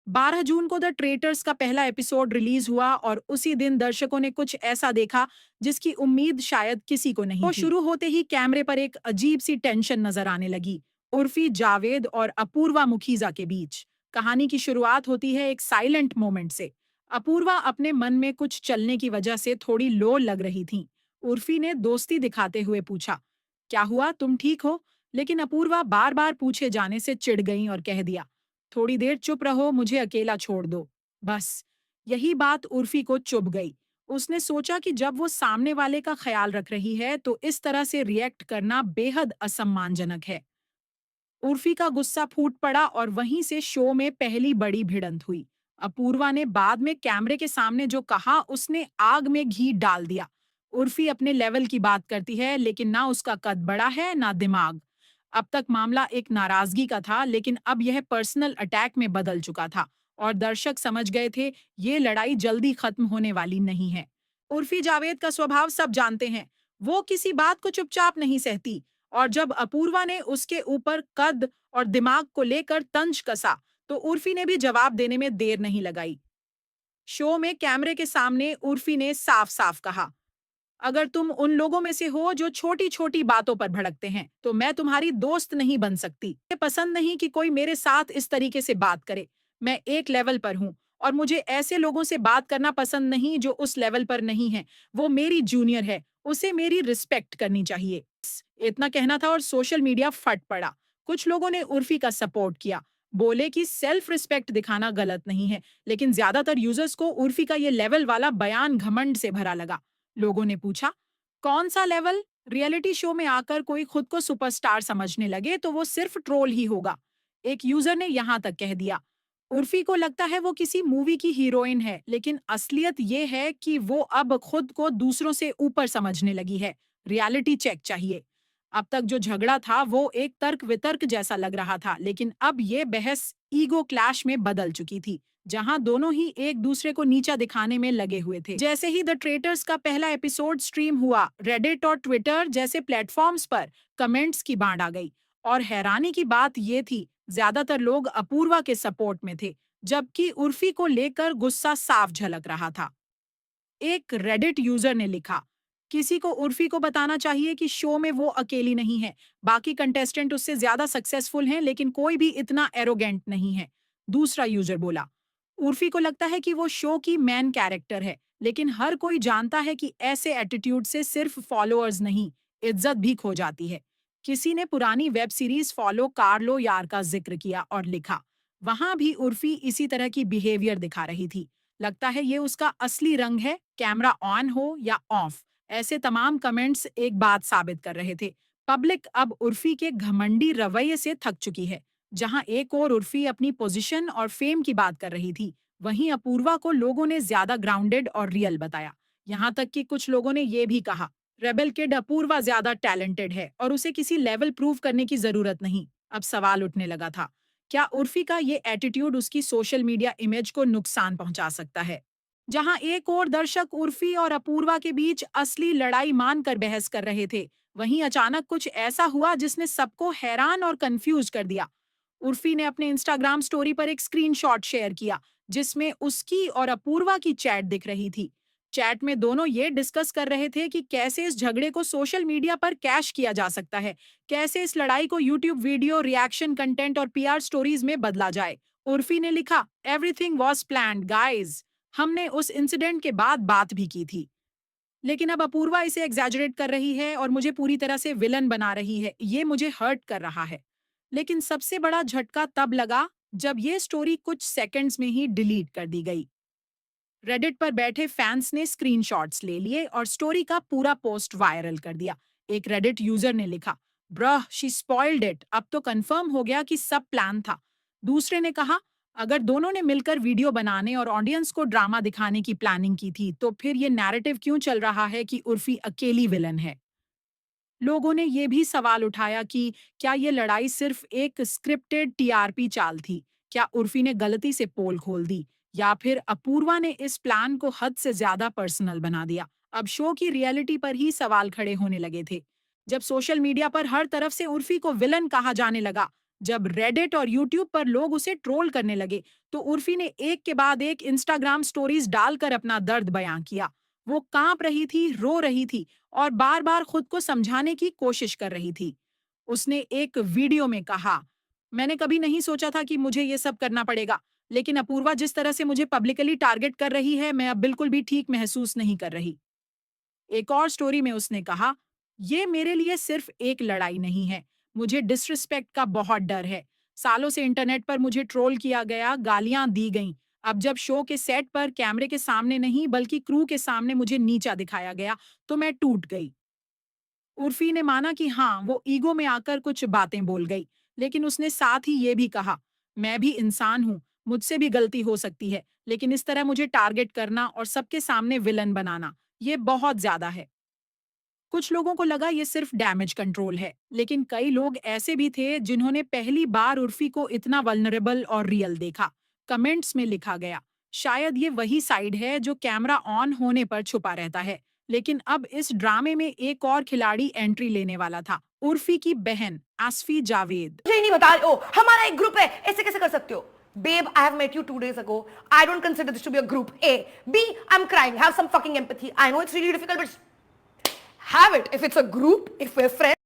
12 जून को the traitors का पहला एपिसोड रिलीज हुआ और उसी दिन दर्शकों ने कुछ ऐसा देखा जिसकी उम्मीद शायद किसी को नहीं थी। शुरू होते ही कैमरे पर एक अजीब सी टेंशन नजर आने लगी। उर्फी, जावेद और अपूर्वा मुखीजा के बीच। कहानी की शुरुआत होती है एक साइलेंट मोमेंट से। अपूर्वा अपने मन में कुछ चलने की वजह से थोड़ी लो लग रही थी। उर्फी ने दोस्ती दिखाते हुए पूछा, क्या हुआ, तुम ठीक हो? लेकिन अपूर्वा बार बार पूछे जाने से चिढ़ गई और कह दिया, थोड़ी देर चुप रहो, मुझे अकेला छोड़ दो। बस यही बात उर्फी को चुभ गई। उसने सोचा कि जब वो सामने वाले का ख्याल रख रही है तो इस तरह से रिएक्ट करना बेहद असम्मानजनक है। उर्फी का गुस्सा फूट पड़ा और वहीं से शो में पहली बड़ी भिड़ंत हुई। अपूर्वा ने बाद में कैमरे के सामने जो कहा उसने आग में घी डाल दिया। उर्फी अपने लेवल की बात करती है लेकिन ना उसका कद बड़ा है ना दिमाग। अब तक मामला एक नाराजगी का था लेकिन अब यह पर्सनल अटैक में बदल चुका था और दर्शक समझ गए थे ये लड़ाई जल्दी खत्म होने वाली नहीं है। उर्फी जावेद का स्वभाव सब जानते हैं। वो किसी बात को चुपचाप नहीं सहती और जब अपूर्वा ने उसके ऊपर कद और दिमाग को लेकर तंज कसा तो उर्फी ने भी जवाब देने में देर नहीं लगाई। शो में कैमरे के सामने उर्फी ने साफ साफ कहा, अगर तुम उन लोगों में से हो जो छोटी छोटी बातों पर भड़कते हैं तो मैं तुम्हारी दोस्त नहीं बन सकती। मुझे पसंद नहीं कि कोई मेरे साथ इस तरीके से बात करे। मैं एक लेवल पर हूँ और मुझे ऐसे लोगों से बात करना पसंद नहीं जो उस लेवल पर नहीं है। वो मेरी जूनियर है, उसे मेरी रिस्पेक्ट करनी चाहिए। बस इतना कहना था और सोशल मीडिया फट पड़ा। कुछ लोगों ने उर्फी का सपोर्ट किया, बोले कि सेल्फ रिस्पेक्ट दिखाना गलत नहीं है, लेकिन ज्यादातर यूजर्स को उर्फी का ये लेवल वाला बयान घमंड से भरा लगा। लोगों ने पूछा, कौन सा लेवल? रियलिटी शो में आकर कोई खुद को सुपरस्टार समझने लगे तो वो सिर्फ ट्रोल ही होगा। एक यूजर ने यहां तक कह दिया, उर्फी को लगता है वो किसी मूवी की हीरोइन है, लेकिन असलियत ये है कि वो अब खुद को दूसरों से ऊपर समझने लगी है। रियलिटी चेक चाहिए। अब तक जो झगड़ा था वो एक तर्क वितर्क जैसा लग रहा था, लेकिन अब ये बहस ईगो क्लैश में बदल चुकी थी, जहां दोनों ही एक दूसरे को नीचा दिखाने में लगे हुए थे। जैसे ही द ट्रेटर्स का पहला एपिसोड स्ट्रीम हुआ, रेडिट और ट्विटर जैसे प्लेटफॉर्म्स पर कमेंट्स की बाढ़ आ गई और हैरानी की बात ये थी, ज्यादातर लोग अपूर्वा के सपोर्ट में थे, जबकि उर्फी को लेकर गुस्सा साफ झलक रहा था। एक रेडिट यूजर ने लिखा, किसी को उर्फी को बताना चाहिए कि शो में वो अकेली नहीं है। बाकी कंटेस्टेंट उससे ज्यादा सक्सेसफुल हैं लेकिन कोई भी इतना एरोगेंट नहीं है। दूसरा यूजर बोला, उर्फी को लगता है कि वो शो की मेन कैरेक्टर है, लेकिन हर कोई जानता है कि ऐसे एटीट्यूड से सिर्फ फॉलोअर्स नहीं, इज्जत भी खो जाती है। किसी ने पुरानी वेब सीरीज फॉलो कार्लो यार का जिक्र किया और लिखा, वहां भी उर्फी इसी तरह की बिहेवियर दिखा रही थी। लगता है ये उसका असली रंग है, कैमरा ऑन हो या ऑफ। ऐसे तमाम कमेंट्स एक बात साबित कर रहे थे, पब्लिक अब उर्फी के घमंडी रवैये से थक चुकी है। जहां एक और उर्फी अपनी पोजीशन और फेम की बात कर रही थी, वहीं अपूर्वा को लोगों ने ज्यादा ग्राउंडेड और रियल बताया। यहाँ तक कि कुछ लोगों ने ये भी कहा, रेबल किड अपूर्वा ज्यादा टैलेंटेड है और उसे किसी लेवल प्रूव करने की जरूरत नहीं। अब सवाल उठने लगा था, क्या उर्फी का ये एटीट्यूड उसकी सोशल मीडिया इमेज को नुकसान पहुंचा सकता है? जहां एक और दर्शक उर्फी और अपूर्वा के बीच असली लड़ाई मानकर बहस कर रहे थे, वहीं अचानक कुछ ऐसा हुआ जिसने सबको हैरान और कंफ्यूज कर दिया। उर्फी ने अपने इंस्टाग्राम स्टोरी पर एक स्क्रीनशॉट शेयर किया जिसमें उसकी और अपूर्वा की चैट दिख रही थी। चैट में दोनों ये डिस्कस कर रहे थे कि कैसे इस झगड़े को सोशल मीडिया पर कैश किया जा सकता है, कैसे इस लड़ाई को यूट्यूब वीडियो, रिएक्शन कंटेंट और पीआर स्टोरीज में बदला जाए। उर्फी ने लिखा, एवरीथिंग वॉज प्लान्ड गाइज। हमने उस इंसिडेंट के बाद बात भी की थी, लेकिन अब अपूर्वा इसे एग्जैजरेट कर रही है और मुझे पूरी तरह से विलन बना रही है। ये मुझे हर्ट कर रहा है। लेकिन सबसे बड़ा झटका तब लगा जब ये स्टोरी कुछ सेकंड्स में ही डिलीट कर दी गई। रेडिट पर बैठे फैंस ने स्क्रीनशॉट्स ले लिए और स्टोरी का पूरा पोस्ट वायरल कर दिया। एक रेडिट यूजर ने लिखा, ब्रह शी स्पॉइल्ड इट, अब तो कंफर्म हो गया कि सब प्लान था। दूसरे ने कहा, अगर दोनों ने मिलकर वीडियो बनाने और ऑडियंस को ड्रामा दिखाने की प्लानिंग की थी तो फिर ये नैरेटिव क्यों चल रहा है कि उर्फी अकेली विलन है? लोगों ने ये भी सवाल उठाया कि क्या ये लड़ाई सिर्फ एक स्क्रिप्टेड टीआरपी चाल थी? क्या उर्फी ने गलती से पोल खोल दी या फिर अपूर्वा ने इस प्लान को हद से ज्यादा पर्सनल बना दिया? अब शो की रियलिटी पर ही सवाल खड़े होने लगे थे। जब सोशल मीडिया पर हर तरफ से उर्फी को विलन कहा जाने लगा, जब रेडिट और यूट्यूब पर लोग उसे ट्रोल करने लगे, तो उर्फी ने एक के बाद एक इंस्टाग्राम स्टोरीज डालकर अपना दर्द बयां किया। वो कांप रही थी, रो रही थी और बार-बार खुद को समझाने की कोशिश कर रही थी। उसने एक वीडियो में कहा, मैंने कभी नहीं सोचा था कि मुझे ये सब करना पड़ेगा, लेकिन अपूर्वा जिस तरह से मुझे पब्लिकली टारगेट कर रही है, मैं अब बिल्कुल भी ठीक महसूस नहीं कर रही। एक और स्टोरी में उसने कहा, ये मेरे लिए सिर्फ एक लड़ाई नहीं है, मुझे डिसरिस्पेक्ट का बहुत डर है। सालों से इंटरनेट पर मुझे ट्रोल किया गया, गालियां दी गईं। अब जब शो के सेट पर कैमरे के सामने नहीं बल्कि क्रू के सामने मुझे नीचा दिखाया गया, तो मैं टूट गई। उर्फी ने माना कि हाँ, वो ईगो में आकर कुछ बातें बोल गई, लेकिन उसने साथ ही ये भी कहा, मैं भी इंसान हूँ, मुझसे भी गलती हो सकती है, लेकिन इस तरह मुझे टारगेट करना और सबके सामने विलन बनाना, ये बहुत ज्यादा है। कुछ लोगों को लगा ये सिर्फ डैमेज कंट्रोल है, लेकिन कई लोग ऐसे भी थे जिन्होंने पहली बार उर्फी को इतना वल्नरेबल और रियल देखा। कमेंट्स में लिखा गया, शायद ये वही साइड है जो कैमरा ऑन होने पर छुपा रहता है। लेकिन अब इस ड्रामे में एक और खिलाड़ी एंट्री लेने वाला था, उर्फी की बहन आसफी जावेद। मुझे ही नहीं बता रहे हो, हमारा एक ग्रुप है, ऐसे कैसे कर सकते हो? Babe, I have met you 2 days ago. I don't consider this to be a group. A. B. I'm crying. Have some fucking empathy. I know it's really difficult, but have it. If it's a group, if we're friends.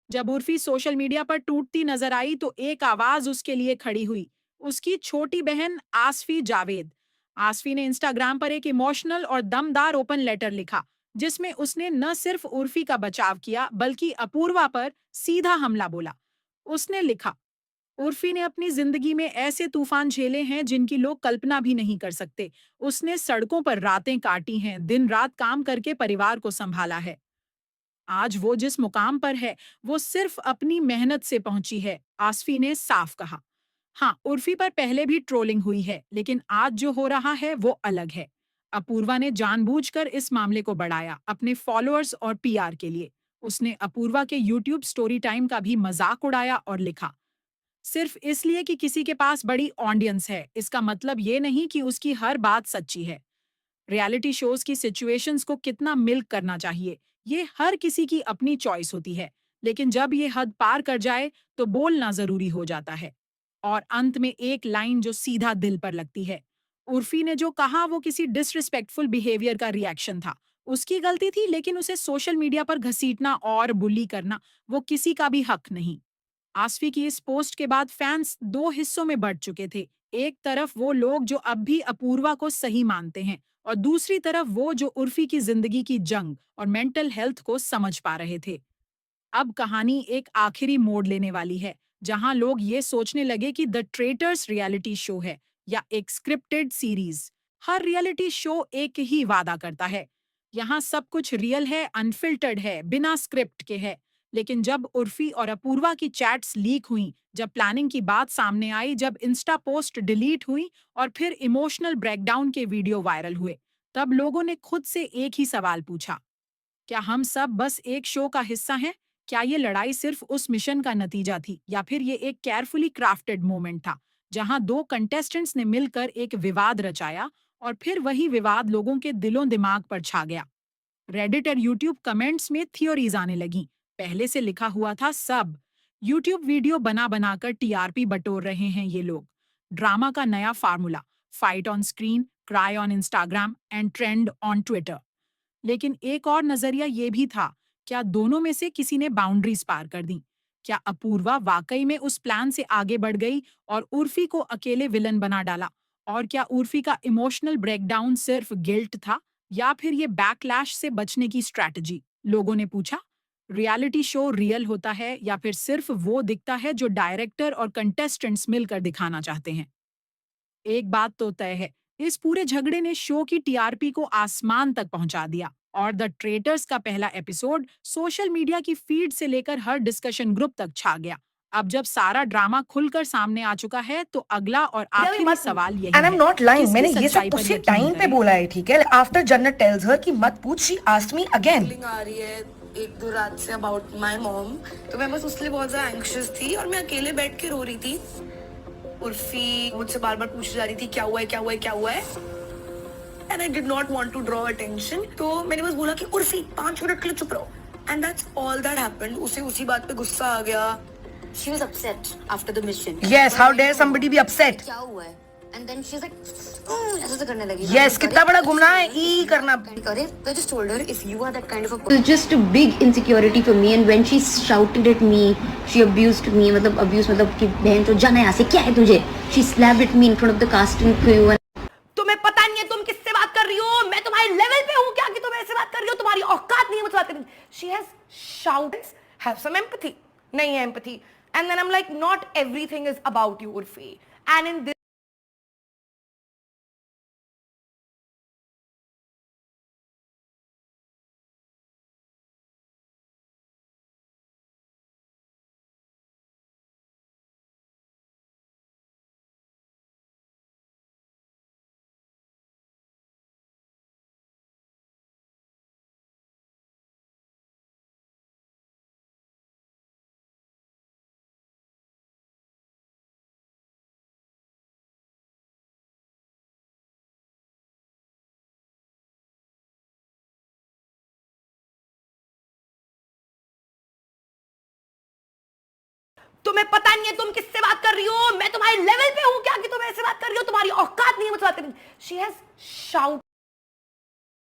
जब Urfi social media पर टूटती नजर आई तो एक आवाज उसके लिए खड़ी हुई, उसकी छोटी बहन आसफी जावेद। आसफी ने इंस्टाग्राम पर एक इमोशनल और दमदार ओपन लेटर लिखा, जिसमें उसने न सिर्फ उर्फी का बचाव किया बल्कि अपूर्वा पर सीधा हमला बोला। उसने लिखा, उर्फी ने अपनी जिंदगी में ऐसे तूफान झेले हैं जिनकी लोग कल्पना भी नहीं कर सकते। उसने सड़कों पर रातें काटी हैं, दिन रात काम करके परिवार को संभाला है। आज वो जिस मुकाम पर है, वो सिर्फ अपनी मेहनत से पहुंची है, आसफी ने साफ कहा। हाँ, उर्फी पर पहले भी ट्रोलिंग हुई है, लेकिन आज जो हो रहा है वो अलग है। अपूर्वा ने जानबूझकर इस मामले को बढ़ाया, अपने फॉलोअर्स और पीआर के लिए। उसने अपूर्वा के यूट्यूब स्टोरी टाइम का भी मजाक उड़ाया और लिखा, सिर्फ इसलिए कि किसी के पास बड़ी ऑडियंस है, इसका मतलब ये नहीं कि उसकी हर बात सच्ची है। रियलिटी शोज की सिचुएशंस को कितना मिल्क करना चाहिए, ये हर किसी की अपनी चॉइस होती है, लेकिन जब ये हद पार कर जाए तो बोलना जरूरी हो जाता है। और अंत में एक लाइन जो सीधा दिल पर लगती है, उर्फी ने जो कहा वो किसी डिसरिस्पेक्टफुल बिहेवियर का रिएक्शन था। उसकी गलती थी, लेकिन उसे सोशल मीडिया पर घसीटना और बुली करना वो किसी का भी हक नहीं। आसफी की इस पोस्ट के बाद फैंस दो हिस्सों में बढ़ चुके थे। एक तरफ वो लोग जो अब भी अपूर्वा को सही मानते हैं और दूसरी तरफ वो जो उर्फी की जिंदगी की जंग और मेंटल हेल्थ को समझ पा रहे थे। अब कहानी एक आखिरी मोड़ लेने वाली है, जहां लोग ये सोचने लगे कि द ट्रेटर्स रियलिटी शो है या एक स्क्रिप्टेड सीरीज। हर रियलिटी शो एक ही वादा करता है, यहाँ सब कुछ रियल है, अनफिल्टर्ड है, बिना स्क्रिप्ट के है। लेकिन जब उर्फी और अपूर्वा की चैट्स लीक हुई, जब प्लानिंग की बात सामने आई, जब इंस्टा पोस्ट डिलीट हुई और फिर इमोशनल ब्रेकडाउन के वीडियो वायरल हुए, तब लोगों ने खुद से एक ही सवाल पूछा, क्या हम सब बस एक शो का हिस्सा हैं? क्या ये लड़ाई सिर्फ उस मिशन का नतीजा थी या फिर ये एक केयरफुली क्राफ्टेड मोमेंट था, जहां दो कंटेस्टेंट्स ने मिलकर एक विवाद रचाया और फिर वही विवाद लोगों के दिलों दिमाग पर छा गया। रेडिट और यूट्यूब कमेंट्स में थियोरीज आने लगी। पहले से लिखा हुआ था सब। यूट्यूब वीडियो बना बनाकर टीआरपी बटोर रहे हैं ये लोग। ड्रामा का नया formula, fight on screen, cry on Instagram and trend on Twitter. लेकिन एक और नजरिया ये भी था, क्या दोनों में से किसी ने बाउंड्रीज पार कर दी? क्या अपूर्वा वाकई में उस प्लान से आगे बढ़ गई और उर्फी को अकेले विलन बना डाला? और क्या उर्फी का इमोशनल ब्रेकडाउन सिर्फ गिल्ट था या फिर ये बैकलैश से बचने की स्ट्रैटेजी? लोगों ने पूछा, रियलिटी शो रियल होता है या फिर सिर्फ वो दिखता है जो डायरेक्टर और कंटेस्टेंट्स मिलकर दिखाना चाहते हैं? एक बात तो तय है, इस पूरे झगड़े ने शो की टीआरपी को आसमान तक पहुंचा दिया और द ट्रेटर्स का पहला एपिसोड सोशल मीडिया की फीड से लेकर हर डिस्कशन ग्रुप तक छा गया। अब जब सारा ड्रामा खुलकर सामने आ चुका है तो अगला और आखिरी सवाल यही And I'm not lying, किसकी मैंने ये सब सच्चाई पर उसी यकीन टाइम पे करें? बोला है, ठीक है? After Jannat tells her कि मत पूछ, she asked me again. Feeling आ रही है एक दो रात से अबाउट माई मॉम, तो मैं बस उसके लिए बहुत ज्यादा एंग्शियस थी और मैं अकेले बैठ के रो रही थी। उर्फी मुझसे बार बार पूछी जा रही थी क्या हुआ है क्या हुआ है क्या हुआ है, and I did not want to draw attention, तो मैंने बस बोला कि उर्फी 5 मिनट के लिए चुप रहो। And that's all that happened. उसे उसी बात पे गुस्सा आ गया. She was upset after the mission. Yes, how dare somebody be upset? क्या हुआ है? And then she's like, ऐसे से करने लगी. Yes, कितना बड़ा घूमना है ई करना. करे. So I just told her, if you are that kind of a person. It was just a big insecurity for me, and when she shouted at me, she abused me. मतलब abuse मतलब कि बहन तो जाना यहाँ से, क्या है तुझे? She slapped at me in front of the casting crew. तुम्हें पता नहीं है तुम किससे बात कर रही हो. मैं तुम्हारे लेवल पे हूँ क्या कि तुम ऐसे बात कर रही हो. तुम्हारी औकात नहीं है मुझसे बात करने की. She has shouted. Have some empathy. नहीं है empathy. And then I'm like, not everything is about you, Urfi. And in this तुम्हें पता नहीं है तुम किससे बात कर रही हो. मैं तुम्हारे लेवल पे हूँ क्या कि तुम ऐसे बात कर रही हो. तुम्हारी औकात नहीं है मुझसे बात करने की. She has shouted.